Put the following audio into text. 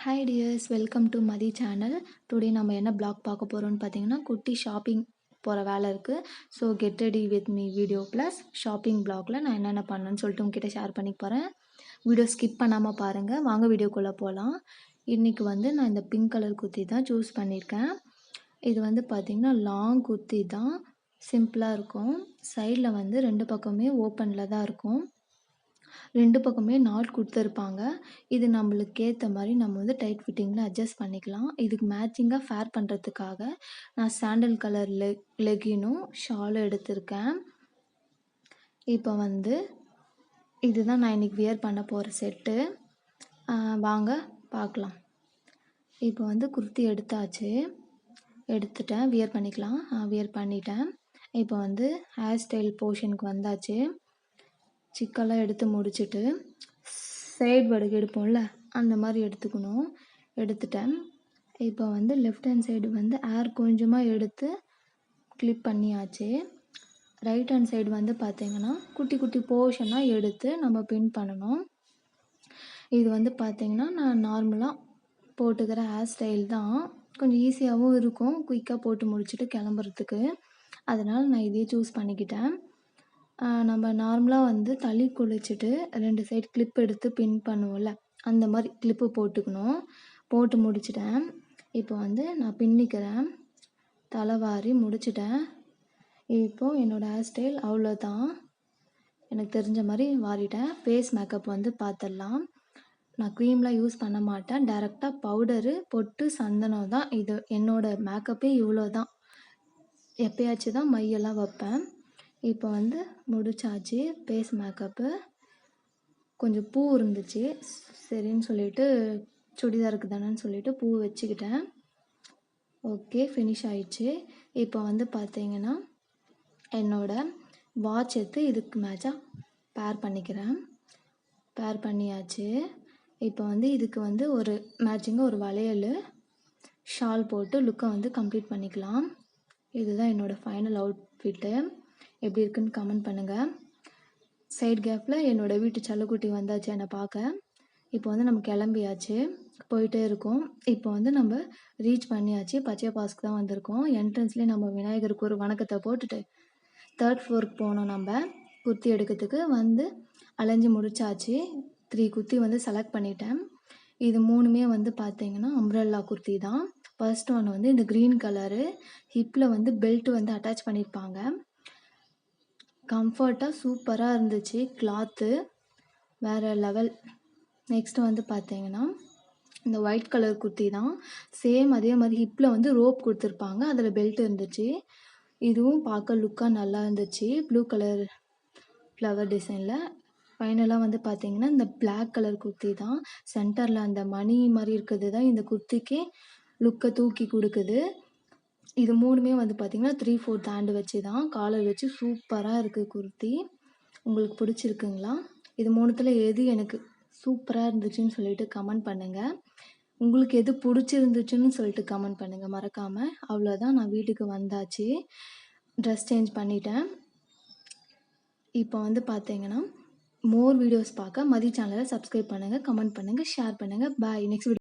Hi tears, welcome to Mathi channel. Today நம்ம என்ன black பார்க்க போகிறோம்னு பார்த்தீங்கன்னா, குட்டி ஷாப்பிங் போகிற வேலை இருக்குது. So get ready with me video plus shopping பிளாகில் நான் என்னென்ன பண்ணேன்னு சொல்லிட்டு உங்ககிட்ட ஷேர் பண்ணி போகிறேன். வீடியோ ஸ்கிப் பண்ணாமல் பாருங்கள். வாங்க வீடியோக்குள்ளே போகலாம். இன்றைக்கி நான் இந்த பிங்க் கலர் குர்த்தி தான் சூஸ் பண்ணியிருக்கேன். இது பார்த்திங்கன்னா லாங் குர்த்தி தான், சிம்பிளாக இருக்கும். சைடில் 2 பக்கமே ஓப்பனில் தான் இருக்கும். 2 பக்கமே நாட் கொடுத்துருப்பாங்க. இது நம்மளுக்கு ஏற்ற மாதிரி நம்ம டைட் ஃபிட்டிங்கில் அட்ஜஸ்ட் பண்ணிக்கலாம். இதுக்கு மேட்சிங்காக ஃபேர் பண்ணுறதுக்காக நான் சாண்டல் கலர் லெகினும் ஷாலும் எடுத்திருக்கேன். இப்போ இதுதான் நான் இன்றைக்கி வியர் பண்ண போகிற செட்டு. வாங்க பார்க்கலாம். இப்போ குர்த்தி எடுத்துட்டேன். வியர் பண்ணிக்கலாம். வியர் பண்ணிட்டேன். இப்போ ஹேர் ஸ்டைல் போர்ஷனுக்கு வந்தாச்சு. சிக்கெல்லாம் எடுத்து முடிச்சுட்டு சைடு வடுகு எடுப்போம்ல, அந்த மாதிரி எடுத்துட்டேன். இப்போ லெஃப்ட் ஹேண்ட் சைடு ஏர் கொஞ்சமாக எடுத்து கிளிப் பண்ணியாச்சு. ரைட் ஹேண்ட் சைடு பார்த்திங்கன்னா குட்டி குட்டி போர்ஷனாக எடுத்து நம்ம பின் பண்ணணும். இது பார்த்திங்கன்னா நான் நார்மலாக போட்டுக்கிற ஹேர் ஸ்டைல் தான். கொஞ்சம் ஈஸியாகவும் இருக்கும், குயிக்காக போட்டு முடிச்சுட்டு கிளம்புறதுக்கு. அதனால் நான் இதையே சூஸ் பண்ணிக்கிட்டேன். நம்ம நார்மலாக தள்ளி குளிச்சுட்டு 2 சைடு கிளிப் எடுத்து பின் பண்ணுவோம்ல, அந்த மாதிரி கிளிப்பு போட்டு முடிச்சிட்டேன். இப்போ நான் பின்னிக்கிறேன். தலைவாரி முடிச்சிட்டேன். இப்போது என்னோடய ஹேர் ஸ்டைல் அவ்வளோதான். எனக்கு தெரிஞ்ச மாதிரி வாரிட்டேன். ஃபேஸ் மேக்கப் பார்த்துடலாம். நான் க்ரீம்லாம் யூஸ் பண்ண மாட்டேன். டைரெக்டாக பவுடரு, பொட்டு, சந்தனம் தான். இது என்னோடய மேக்கப்பே இவ்வளோ தான். எப்போயாச்சும் தான் மையெல்லாம் வைப்பேன். இப்போ முடிச்சாச்சு ஃபேஸ் மேக்கப்பு. கொஞ்சம் பூ இருந்துச்சு, சரின்னு சொல்லிட்டு சுடிதாருக்கு தானேன்னு சொல்லிட்டு பூ வச்சுக்கிட்டேன். ஓகே, ஃபினிஷ் ஆயிடுச்சு. இப்போ பார்த்தீங்கன்னா என்னோடய வாட்ச் எடுத்து இதுக்கு மேட்சாக பேர் பண்ணிக்கிறேன். பேர் பண்ணியாச்சு. இப்போ இதுக்கு ஒரு மேட்சிங்காக ஒரு வளையல், ஷால் போட்டு லுக்கை கம்ப்ளீட் பண்ணிக்கலாம். இதுதான் என்னோடய ஃபைனல் அவுட்ஃபிட்டு. எப்படி இருக்குன்னு கமெண்ட் பண்ணுங்கள். சைடு கேப்பில் என்னோடய வீட்டு செல்லக்குட்டி வந்தாச்சு என்னை பார்க்க. இப்போ நம்ம கிளம்பியாச்சு, போயிட்டே இருக்கோம். இப்போ நம்ம ரீச் பண்ணியாச்சு. பச்சை பாஸ்க்கு தான் வந்திருக்கோம். என்ட்ரன்ஸ்லேயே நம்ம விநாயகருக்கு ஒரு வணக்கத்தை போட்டுட்டு 3rd ஃப்ளோருக்கு போனோம். நம்ம குர்த்தி எடுக்கிறதுக்கு அலைஞ்சு முடிச்சாச்சு. 3 குர்த்தி செலக்ட் பண்ணிட்டேன். இது 3மே பார்த்தீங்கன்னா அம்ப்ரெல்லா குர்த்தி தான். ஃபர்ஸ்ட் ஒன் இந்த க்ரீன் கலரு, ஹிப்பில் பெல்ட் அட்டாச் பண்ணியிருப்பாங்க. கம்ஃபர்ட்டாக சூப்பராக இருந்துச்சு. கிளாத்து வேறு லெவல். நெக்ஸ்ட்டு பார்த்தீங்கன்னா இந்த ஒயிட் கலர் குர்த்தி தான். சேம் அதே மாதிரி ஹிப்பில் ரோப் கொடுத்துருப்பாங்க, அதில் பெல்ட் இருந்துச்சு. இதுவும் பார்க்க லுக்காக நல்லா இருந்துச்சு. ப்ளூ கலர் ஃப்ளவர் டிசைனில். ஃபைனலாக பார்த்தீங்கன்னா இந்த பிளாக் கலர் குர்த்தி தான். சென்டரில் அந்த மணி மாதிரி இருக்கிறது தான் இந்த குர்த்திக்கே லுக்கை தூக்கி கொடுக்குது. இது 3மே பார்த்திங்கன்னா 3/4 ஹேண்டு வச்சு தான், காலர் வச்சு சூப்பராக இருக்குது குர்த்தி. உங்களுக்கு பிடிச்சிருக்குங்களா? இது 3த்தில் எது எனக்கு சூப்பராக இருந்துச்சுன்னு சொல்லிட்டு கமெண்ட் பண்ணுங்கள். உங்களுக்கு எது பிடிச்சிருந்துச்சுன்னு சொல்லிட்டு கமெண்ட் பண்ணுங்கள் மறக்காமல். அவ்வளோதான், நான் வீட்டுக்கு வந்தாச்சு. ட்ரெஸ் சேஞ்ச் பண்ணிட்டேன். இப்போ பார்த்தீங்கன்னா மோர் வீடியோஸ் பார்க்க மதி சேனலை சப்ஸ்கிரைப் பண்ணுங்கள், கமெண்ட் பண்ணுங்கள், ஷேர் பண்ணுங்கள். பாய். Next video